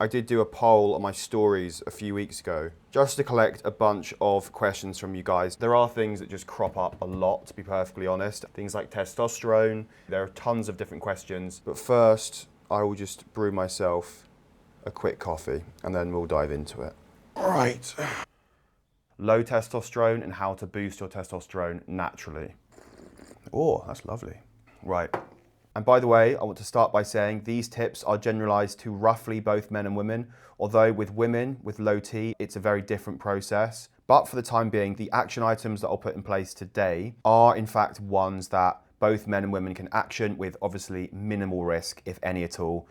I did do a poll on my stories a few weeks ago just to collect a bunch of questions from you guys. There are things that just crop up a lot, to be perfectly honest. Things like testosterone. There are tons of different questions. But first, I will just brew myself a quick coffee and then we'll dive into it. All right. Low testosterone and how to boost your testosterone naturally. Oh, that's lovely. Right. And by the way, I want to start by saying these tips are generalized to roughly both men and women, although with women with low T, it's a very different process. But for the time being, the action items that I'll put in place today are in fact ones that both men and women can action with obviously minimal risk, if any at all,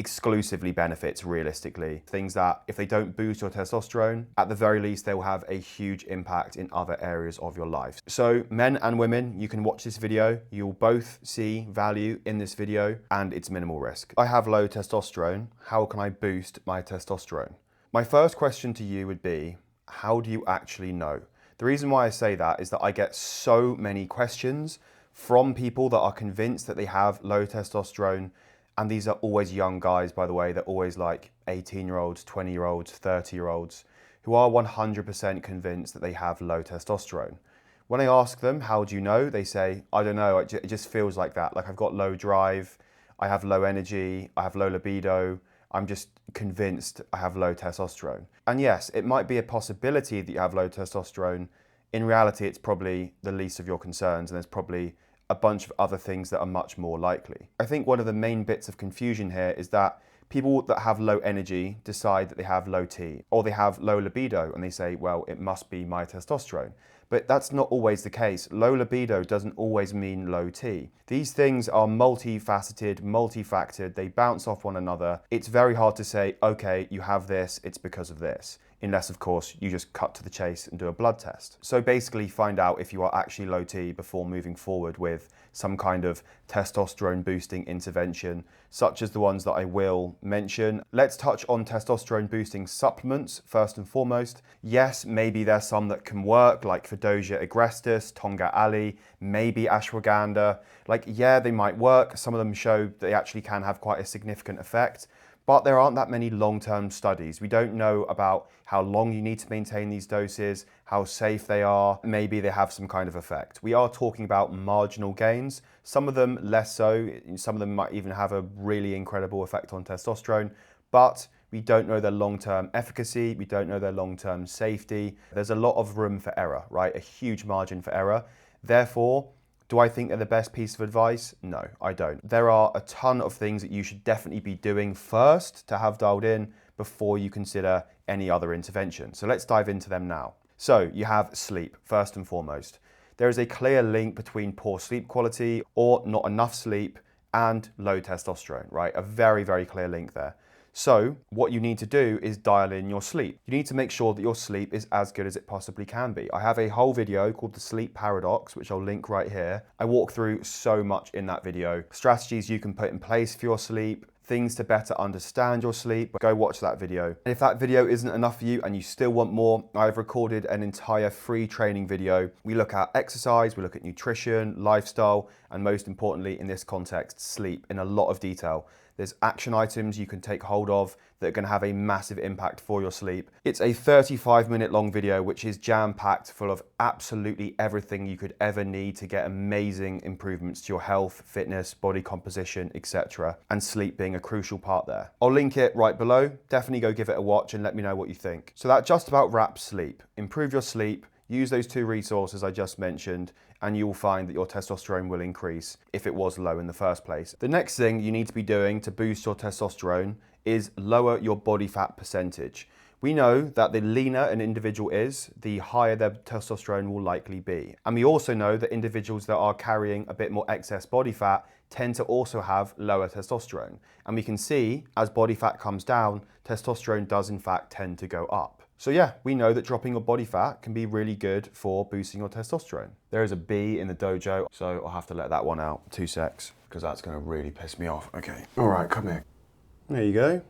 exclusively benefits realistically. Things that if they don't boost your testosterone, at the very least, they will have a huge impact in other areas of your life. So men and women, you can watch this video. You'll both see value in this video and it's minimal risk. I have low testosterone. How can I boost my testosterone? My first question to you would be, how do you actually know? The reason why I say that is that I get so many questions from people that are convinced that they have low testosterone. And these are always young guys, by the way. They're always like 18-year-olds, 20-year-olds, 30-year-olds who are 100% convinced that they have low testosterone. When I ask them, how do you know? They say, I don't know, it just feels like that. Like I've got low drive, I have low energy, I have low libido. I'm just convinced I have low testosterone. And yes, it might be a possibility that you have low testosterone. In reality, it's probably the least of your concerns and there's probably a bunch of other things that are much more likely. I think one of the main bits of confusion here is that people that have low energy decide that they have low T, or they have low libido and they say, well, it must be my testosterone. But that's not always the case. Low libido doesn't always mean low T. These things are multifaceted, multifactored, they bounce off one another. It's very hard to say, okay, you have this, it's because of this. Unless, of course, you just cut to the chase and do a blood test. So basically find out if you are actually low T before moving forward with some kind of testosterone boosting intervention, such as the ones that I will mention. Let's touch on testosterone boosting supplements first and foremost. Yes, maybe there's some that can work, like Fedosia agrestis, Tonga Ali, maybe ashwagandha. Like, yeah, they might work. Some of them show they actually can have quite a significant effect. But there aren't that many long-term studies. We don't know about how long you need to maintain these doses, how safe they are, maybe they have some kind of effect. We are talking about marginal gains, some of them less so, some of them might even have a really incredible effect on testosterone, but we don't know their long-term efficacy, we don't know their long-term safety. There's a lot of room for error, right? A huge margin for error. Therefore, do I think they're the best piece of advice? No, I don't. There are a ton of things that you should definitely be doing first to have dialed in before you consider any other intervention. So let's dive into them now. So you have sleep, first and foremost. There is a clear link between poor sleep quality or not enough sleep and low testosterone, right? A very, very clear link there. So what you need to do is dial in your sleep. You need to make sure that your sleep is as good as it possibly can be. I have a whole video called The Sleep Paradox, which I'll link right here. I walk through so much in that video. Strategies you can put in place for your sleep, things to better understand your sleep. Go watch that video. And if that video isn't enough for you and you still want more, I've recorded an entire free training video. We look at exercise, we look at nutrition, lifestyle, and most importantly in this context, sleep in a lot of detail. There's action items you can take hold of that are going to have a massive impact for your sleep. It's a 35-minute long video, which is jam-packed full of absolutely everything you could ever need to get amazing improvements to your health, fitness, body composition, etc. And sleep being a crucial part there. I'll link it right below. Definitely go give it a watch and let me know what you think. So that just about wraps sleep. Improve your sleep. Use those two resources I just mentioned and you will find that your testosterone will increase if it was low in the first place. The next thing you need to be doing to boost your testosterone is lower your body fat percentage. We know that the leaner an individual is, the higher their testosterone will likely be. And we also know that individuals that are carrying a bit more excess body fat tend to also have lower testosterone. And we can see as body fat comes down, testosterone does in fact tend to go up. So yeah, we know that dropping your body fat can be really good for boosting your testosterone. There is a bee in the dojo, so I'll have to let that one out. 2 secs, because that's gonna really piss me off. Okay, all right, come here. There you go.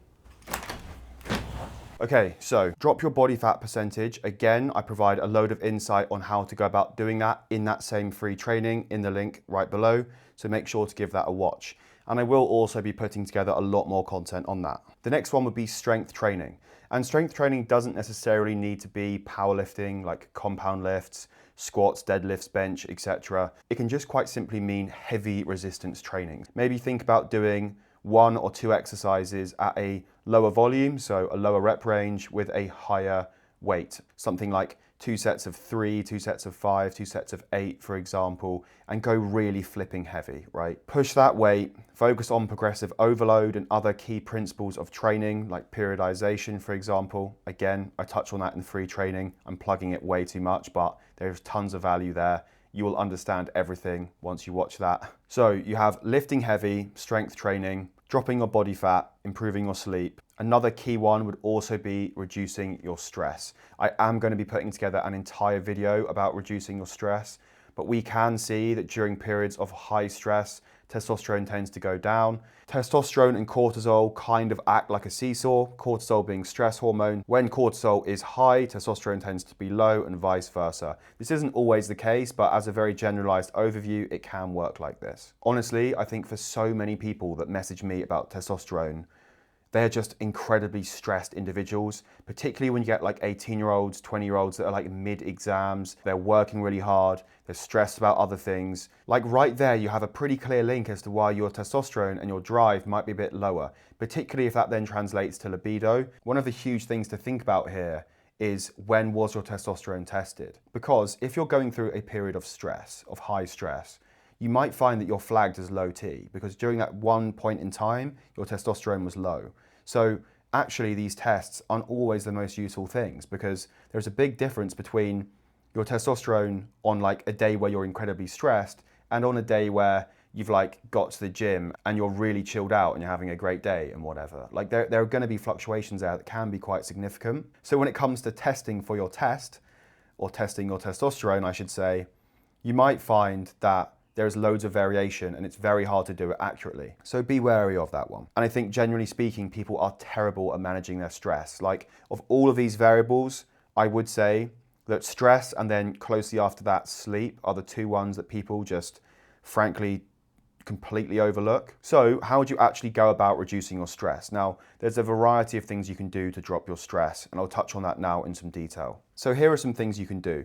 Okay, so drop your body fat percentage. Again, I provide a load of insight on how to go about doing that in that same free training in the link right below. So make sure to give that a watch. And I will also be putting together a lot more content on that. The next one would be strength training. And strength training doesn't necessarily need to be powerlifting, like compound lifts, squats, deadlifts, bench, etc. It can just quite simply mean heavy resistance training. Maybe think about doing 1 or 2 exercises at a lower volume, so a lower rep range with a higher weight. Something like 2 sets of 3, 2 sets of 5, 2 sets of 8, for example, and go really flipping heavy, right? Push that weight, focus on progressive overload and other key principles of training, like periodization, for example. Again, I touch on that in free training. I'm plugging it way too much, but there's tons of value there. You will understand everything once you watch that. So you have lifting heavy, strength training, dropping your body fat, improving your sleep. Another key one would also be reducing your stress. I am going to be putting together an entire video about reducing your stress, but we can see that during periods of high stress, testosterone tends to go down. Testosterone and cortisol kind of act like a seesaw, cortisol being stress hormone. When cortisol is high, testosterone tends to be low and vice versa. This isn't always the case, but as a very generalized overview, it can work like this. Honestly, I think for so many people that message me about testosterone, they're just incredibly stressed individuals, particularly when you get like 18-year-olds, 20-year-olds that are like mid-exams, they're working really hard, they're stressed about other things. Like right there, you have a pretty clear link as to why your testosterone and your drive might be a bit lower, particularly if that then translates to libido. One of the huge things to think about here is when was your testosterone tested? Because if you're going through a period of stress, of high stress, you might find that you're flagged as low T because during that one point in time, your testosterone was low. So actually these tests aren't always the most useful things because there's a big difference between your testosterone on like a day where you're incredibly stressed and on a day where you've like got to the gym and you're really chilled out and you're having a great day and whatever. Like there are going to be fluctuations there that can be quite significant. So when it comes to testing for your test, or testing your testosterone, I should say, you might find that there's loads of variation and it's very hard to do it accurately. So be wary of that one. And I think generally speaking, people are terrible at managing their stress. Like of all of these variables, I would say that stress and then closely after that, sleep are the 2 ones that people just frankly completely overlook. So how would you actually go about reducing your stress? Now, there's a variety of things you can do to drop your stress, and I'll touch on that now in some detail. So here are some things you can do.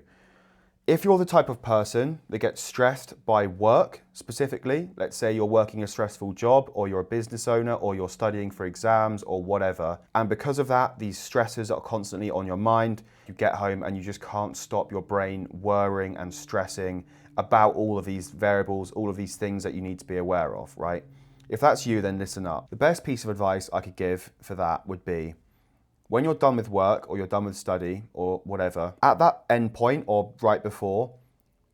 If you're the type of person that gets stressed by work specifically, let's say you're working a stressful job or you're a business owner or you're studying for exams or whatever, and because of that, these stresses are constantly on your mind, you get home and you just can't stop your brain worrying and stressing about all of these variables, all of these things that you need to be aware of, right? If that's you, then listen up. The best piece of advice I could give for that would be, when you're done with work or you're done with study or whatever, at that end point or right before,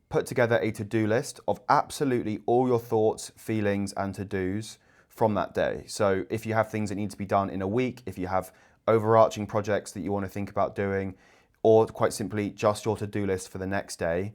put together a to-do list of absolutely all your thoughts, feelings, and to-dos from that day. So if you have things that need to be done in a week, if you have overarching projects that you want to think about doing, or quite simply just your to-do list for the next day,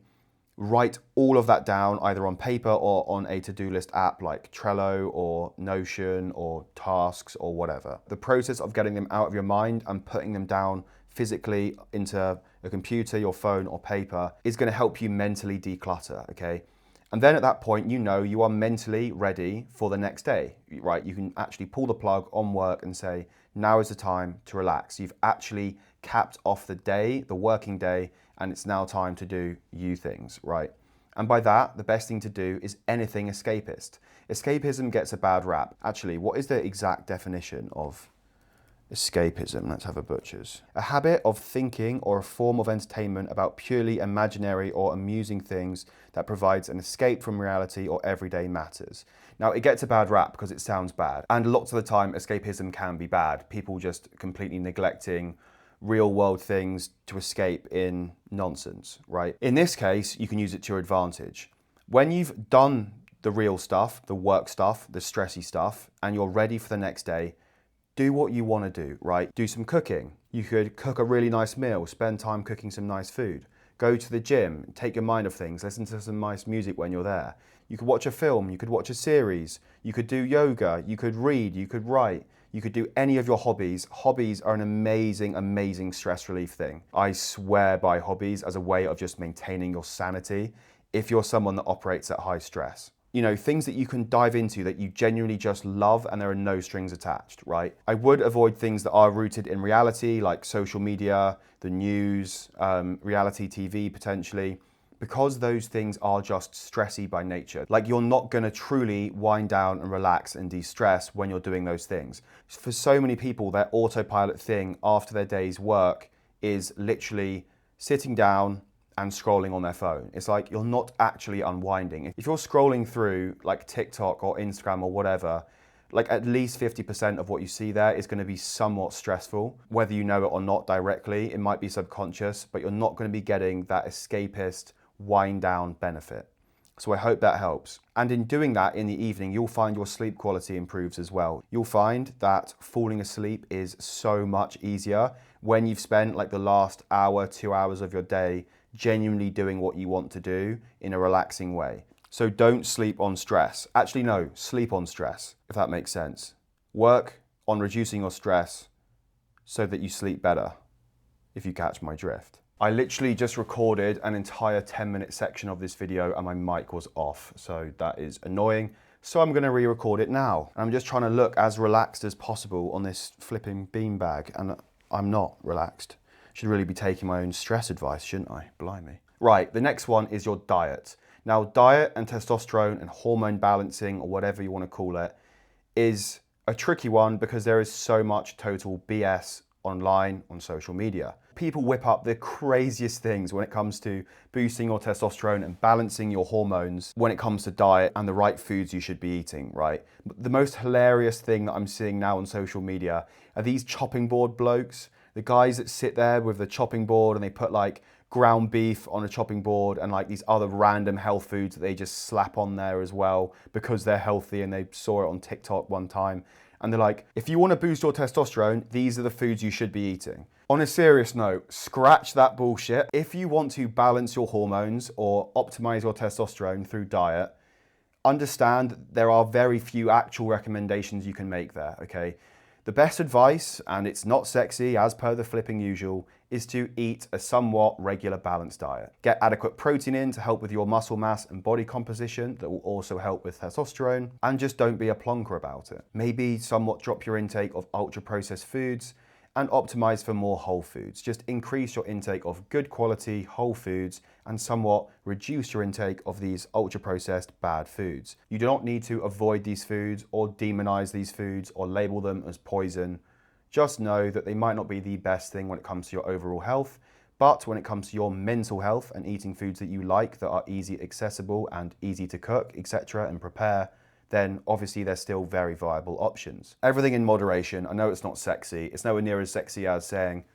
write all of that down either on paper or on a to-do list app like Trello or Notion or Tasks or whatever. The process of getting them out of your mind and putting them down physically into a computer, your phone or paper is going to help you mentally declutter, okay? And then at that point, you know you are mentally ready for the next day, right? You can actually pull the plug on work and say, now is the time to relax. You've actually capped off the day, the working day, and it's now time to do you things, right? And by that, the best thing to do is anything escapist. Escapism gets a bad rap. Actually, what is the exact definition of escapism? Let's have a butcher's. A habit of thinking or a form of entertainment about purely imaginary or amusing things that provides an escape from reality or everyday matters. Now, it gets a bad rap because it sounds bad. And lots of the time, escapism can be bad. People just completely neglecting real world things to escape in nonsense, right? In this case, you can use it to your advantage. When you've done the real stuff, the work stuff, the stressy stuff, and you're ready for the next day, do what you want to do, right? Do some cooking. You could cook a really nice meal, spend time cooking some nice food. Go to the gym, take your mind off things, listen to some nice music when you're there. You could watch a film, you could watch a series, you could do yoga, you could read, you could write. You could do any of your hobbies. Hobbies are an amazing, amazing stress relief thing. I swear by hobbies as a way of just maintaining your sanity if you're someone that operates at high stress. you know, things that you can dive into that you genuinely just love and there are no strings attached, right? I would avoid things that are rooted in reality, like social media, the news, reality TV potentially, because those things are just stressy by nature. Like, you're not gonna truly wind down and relax and de-stress when you're doing those things. For so many people, their autopilot thing after their day's work is literally sitting down and scrolling on their phone. It's like you're not actually unwinding. If you're scrolling through like TikTok or Instagram or whatever, like at least 50% of what you see there is going to be somewhat stressful. Whether you know it or not directly, it might be subconscious, but you're not going to be getting that escapist wind down benefit. So I hope that helps. And in doing that in the evening, you'll find your sleep quality improves as well. You'll find that falling asleep is so much easier when you've spent like the last hour, 2 hours of your day genuinely doing what you want to do in a relaxing way. So don't sleep on stress. Actually, no, sleep on stress, if that makes sense. Work on reducing your stress so that you sleep better, if you catch my drift. I literally just recorded an entire 10-minute section of this video and my mic was off, so that is annoying. So I'm gonna re-record it now. I'm just trying to look as relaxed as possible on this flipping beanbag, and I'm not relaxed. Should really be taking my own stress advice, shouldn't I? Blimey. Right, the next one is your diet. Now, diet and testosterone and hormone balancing, or whatever you want to call it, is a tricky one because there is so much total BS online on social media. People whip up the craziest things when it comes to boosting your testosterone and balancing your hormones when it comes to diet and the right foods you should be eating, right? But the most hilarious thing that I'm seeing now on social media are these chopping board blokes, the guys that sit there with the chopping board and they put like ground beef on a chopping board and like these other random health foods that they just slap on there as well because they're healthy and they saw it on TikTok one time. And they're like, if you want to boost your testosterone, these are the foods you should be eating. On a serious note, scratch that bullshit. If you want to balance your hormones or optimize your testosterone through diet, understand there are very few actual recommendations you can make there, okay? The best advice, and it's not sexy as per the flipping usual, is to eat a somewhat regular balanced diet. Get adequate protein in to help with your muscle mass and body composition that will also help with testosterone, and just don't be a plonker about it. Maybe somewhat drop your intake of ultra processed foods and optimize for more whole foods. Just increase your intake of good quality whole foods and somewhat reduce your intake of these ultra processed bad foods. You do not need to avoid these foods or demonize these foods or label them as poison. Just know that they might not be the best thing when it comes to your overall health, but when it comes to your mental health and eating foods that you like that are easy accessible and easy to cook, etc. and prepare, then obviously they're still very viable options. Everything in moderation. I know it's not sexy. It's nowhere near as sexy as saying,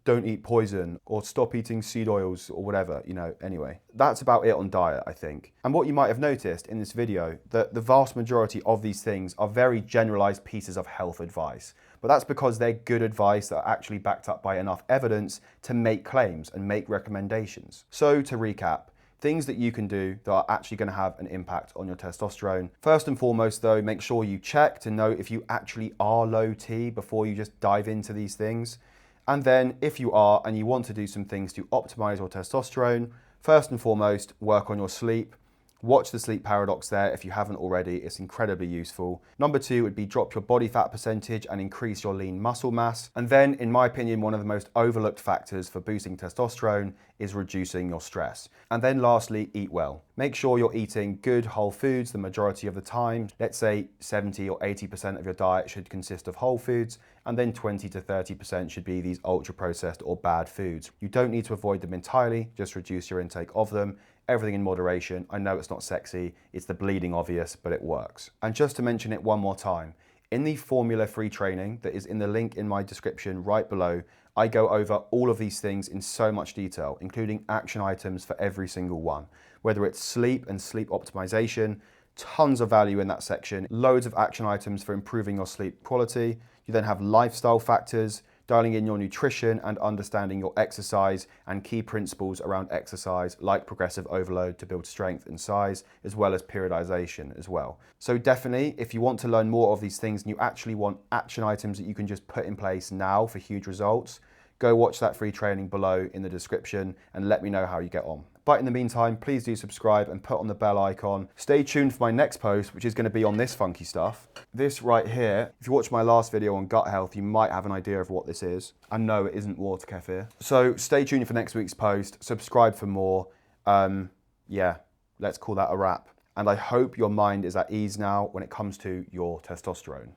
don't eat poison or stop eating seed oils or whatever, you know, anyway. That's about it on diet, I think. And what you might have noticed in this video, that the vast majority of these things are very generalized pieces of health advice. But that's because they're good advice that are actually backed up by enough evidence to make claims and make recommendations. So to recap, things that you can do that are actually going to have an impact on your testosterone. First and foremost though, make sure you check to know if you actually are low T before you just dive into these things. And then if you are and you want to do some things to optimize your testosterone, first and foremost, work on your sleep. Watch the sleep paradox there if you haven't already, it's incredibly useful. Number 2 would be drop your body fat percentage and increase your lean muscle mass. And then, in my opinion, one of the most overlooked factors for boosting testosterone is reducing your stress. And then lastly, eat well. Make sure you're eating good whole foods the majority of the time. Let's say 70 or 80% of your diet should consist of whole foods, and then 20 to 30% should be these ultra processed or bad foods. You don't need to avoid them entirely, just reduce your intake of them. Everything in moderation. I know it's not sexy, it's the bleeding obvious, but it works. And just to mention it one more time, in the formula-free training that is in the link in my description right below, I go over all of these things in so much detail, including action items for every single one. Whether it's sleep and sleep optimization, tons of value in that section, loads of action items for improving your sleep quality. You then have lifestyle factors, dialing in your nutrition and understanding your exercise and key principles around exercise like progressive overload to build strength and size, as well as periodization as well. So definitely, if you want to learn more of these things and you actually want action items that you can just put in place now for huge results, go watch that free training below in the description and let me know how you get on. But in the meantime, please do subscribe and put on the bell icon. Stay tuned for my next post, which is going to be on this funky stuff. This right here, if you watch my last video on gut health, you might have an idea of what this is. And no, it isn't water kefir. So stay tuned for next week's post. Subscribe for more. Yeah, let's call that a wrap. And I hope your mind is at ease now when it comes to your testosterone.